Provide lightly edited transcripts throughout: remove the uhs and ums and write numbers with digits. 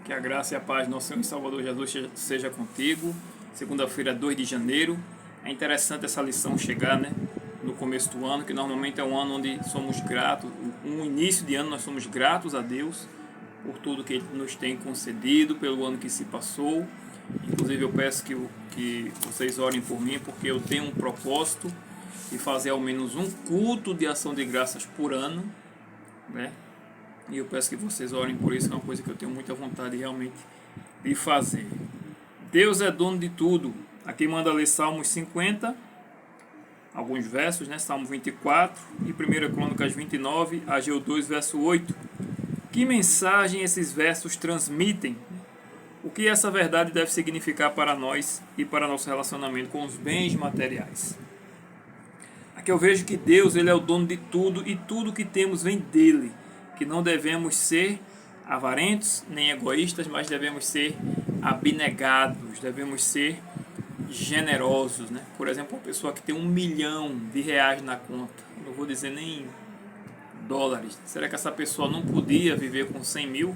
Que a graça e a paz do nosso Senhor e Salvador Jesus seja contigo. Segunda-feira, 2 de janeiro. É interessante essa lição chegar, né? No começo do ano, que normalmente é um ano onde somos gratos. Um início de ano nós somos gratos a Deus por tudo que Ele nos tem concedido, pelo ano que se passou. Inclusive eu peço que vocês orem por mim, porque eu tenho um propósito de fazer ao menos um culto de ação de graças por ano, né? E eu peço que vocês orem por isso, que é uma coisa que eu tenho muita vontade realmente de fazer. Deus é dono de tudo. Aqui manda ler Salmos 50, alguns versos, né? Salmo 24 e 1 Crônicas 29, Ageu 2, verso 8. Que mensagem esses versos transmitem? O que essa verdade deve significar para nós e para nosso relacionamento com os bens materiais? Aqui eu vejo que Deus, Ele é o dono de tudo e tudo que temos vem dEle. Que não devemos ser avarentos nem egoístas, mas devemos ser abnegados, devemos ser generosos, né? Por exemplo, uma pessoa que tem R$1 milhão na conta, não vou dizer nem dólares, será que essa pessoa não podia viver com 100 mil?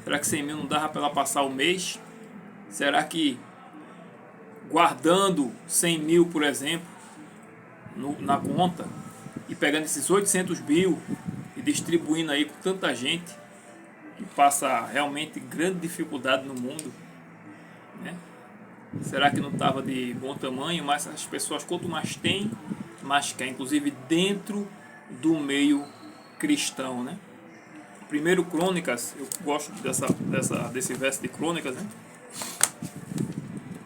Será que 100 mil não dava para ela passar o mês? Será que guardando 100 mil, por exemplo, na conta e pegando esses 800 mil e distribuindo aí com tanta gente que passa realmente grande dificuldade no mundo, né? Será que não estava de bom tamanho? Mas as pessoas, quanto mais tem, mais quer, inclusive dentro do meio cristão, né? Primeiro Crônicas, eu gosto desse verso de Crônicas, né?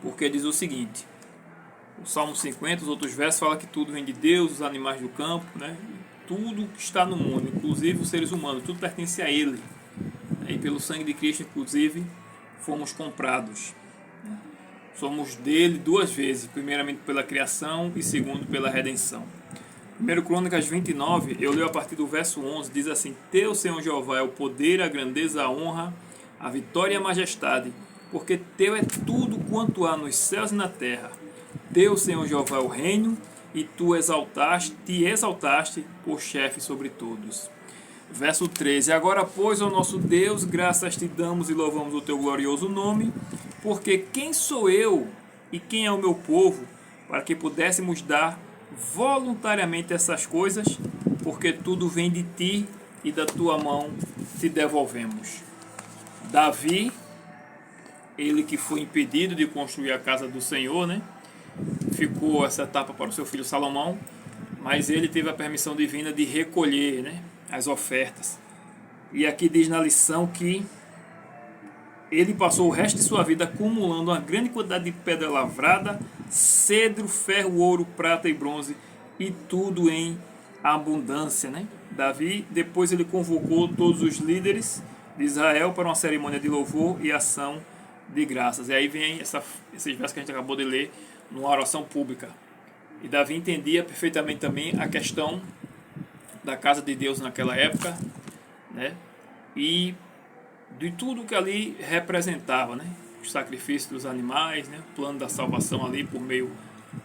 Porque diz o seguinte: o Salmo 50, os outros versos falam que tudo vem de Deus, os animais do campo, né? Tudo que está no mundo, inclusive os seres humanos, tudo pertence a Ele. E pelo sangue de Cristo, inclusive, fomos comprados. Somos dele duas vezes, primeiramente pela criação e segundo pela redenção. 1 Crônicas 29, eu leio a partir do verso 11, diz assim: Teu, Senhor Jeová, é o poder, a grandeza, a honra, a vitória e a majestade, porque Teu é tudo quanto há nos céus e na terra. Teu, Senhor Jeová, é o reino, e Tu te exaltaste por chefe sobre todos. Verso 13: Agora, pois, ó nosso Deus, graças Te damos e louvamos o Teu glorioso nome, porque quem sou eu e quem é o meu povo, para que pudéssemos dar voluntariamente essas coisas, porque tudo vem de Ti e da Tua mão te devolvemos. Davi, ele que foi impedido de construir a casa do Senhor, né? Ficou essa etapa para o seu filho Salomão, mas ele teve a permissão divina de recolher, né, as ofertas. E aqui diz na lição que ele passou o resto de sua vida acumulando uma grande quantidade de pedra lavrada, cedro, ferro, ouro, prata e bronze, e tudo em abundância, né? Davi, depois ele convocou todos os líderes de Israel para uma cerimônia de louvor e ação de graças. E aí vem esses versos que a gente acabou de ler numa oração pública. E Davi entendia perfeitamente também a questão da casa de Deus naquela época, né? E de tudo que ali representava, né? O sacrifício dos animais, né? O plano da salvação ali por meio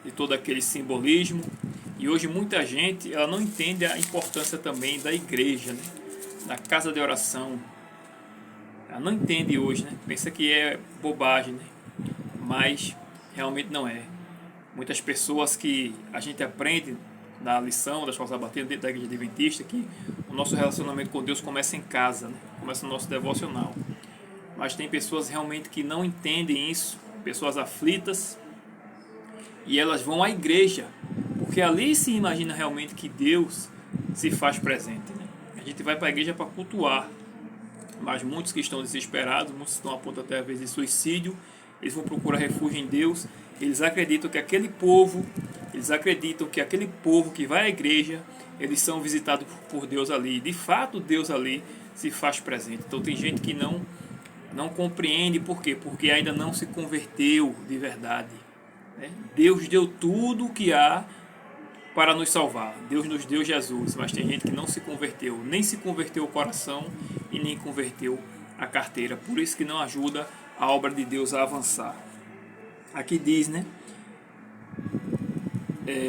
de todo aquele simbolismo. E hoje muita gente ela não entende a importância também da igreja, né? Da casa de oração. Ela não entende hoje, né? Pensa que é bobagem, né? Mas realmente não é. Muitas pessoas que a gente aprende na lição da Escola Sabatina dentro da Igreja Adventista que o nosso relacionamento com Deus começa em casa, né? Começa no nosso devocional. Mas tem pessoas realmente que não entendem isso, pessoas aflitas, e elas vão à igreja, porque ali se imagina realmente que Deus se faz presente, né? A gente vai para a igreja para cultuar, mas muitos que estão desesperados, muitos estão a ponto até às vezes de suicídio, eles vão procurar refúgio em Deus. Eles acreditam que aquele povo que vai à igreja, eles são visitados por Deus ali. De fato, Deus ali se faz presente. Então tem gente que não compreende por quê? Porque ainda não se converteu de verdade, né? Deus deu tudo o que há para nos salvar. Deus nos deu Jesus, mas tem gente que não se converteu, nem se converteu o coração e nem converteu a carteira. Por isso que não ajuda a obra de Deus a avançar. Aqui diz, né?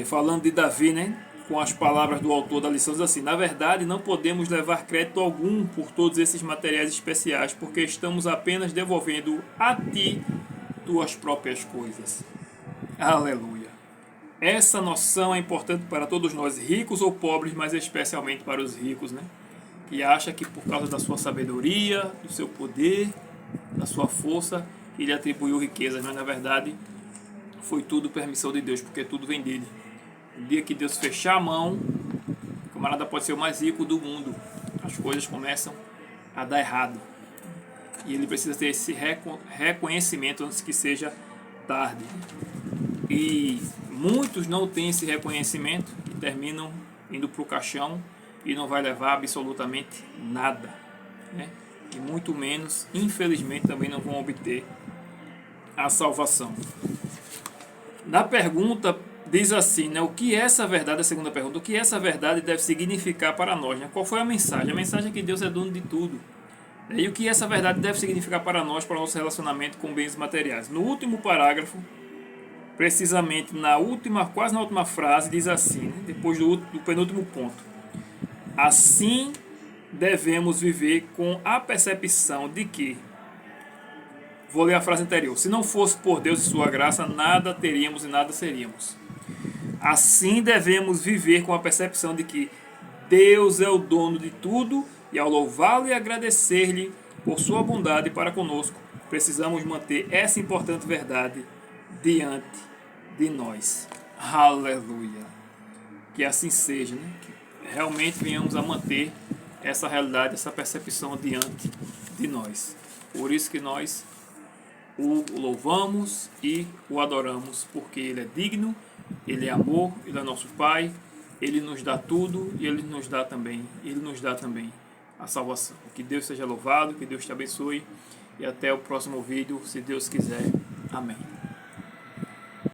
Falando de Davi, né? com as palavras do autor da lição, diz assim: na verdade, não podemos levar crédito algum por todos esses materiais especiais, porque estamos apenas devolvendo a ti tuas próprias coisas. Aleluia! Essa noção é importante para todos nós, ricos ou pobres, mas especialmente para os ricos, né? Que acha que por causa da sua sabedoria, do seu poder, da sua força, ele atribuiu riquezas, mas na verdade foi tudo permissão de Deus, porque tudo vem dele. No dia que Deus fechar a mão, o camarada pode ser o mais rico do mundo, as coisas começam a dar errado. E ele precisa ter esse reconhecimento antes que seja tarde. E muitos não têm esse reconhecimento e terminam indo para o caixão e não vai levar absolutamente nada, né? E muito menos, infelizmente, também não vão obter a salvação. Na pergunta diz assim, né, o que essa verdade, a segunda pergunta, o que essa verdade deve significar para nós, né? Qual foi a mensagem? A mensagem é que Deus é dono de tudo. E o que essa verdade deve significar para nós, para o nosso relacionamento com bens materiais? No último parágrafo, precisamente quase na última frase, diz assim, né, depois do penúltimo ponto: assim devemos viver com a percepção de que, vou ler a frase anterior, se não fosse por Deus e sua graça, nada teríamos e nada seríamos. Assim devemos viver com a percepção de que Deus é o dono de tudo, e ao louvá-lo e agradecer-lhe por sua bondade para conosco, precisamos manter essa importante verdade diante de nós. Aleluia! Que assim seja, né? Que realmente venhamos a manter essa realidade, essa percepção diante de nós. Por isso que nós o louvamos e o adoramos, porque Ele é digno, Ele é amor, Ele é nosso Pai, Ele nos dá tudo e Ele nos dá também a salvação. Que Deus seja louvado, que Deus te abençoe e até o próximo vídeo, se Deus quiser. Amém.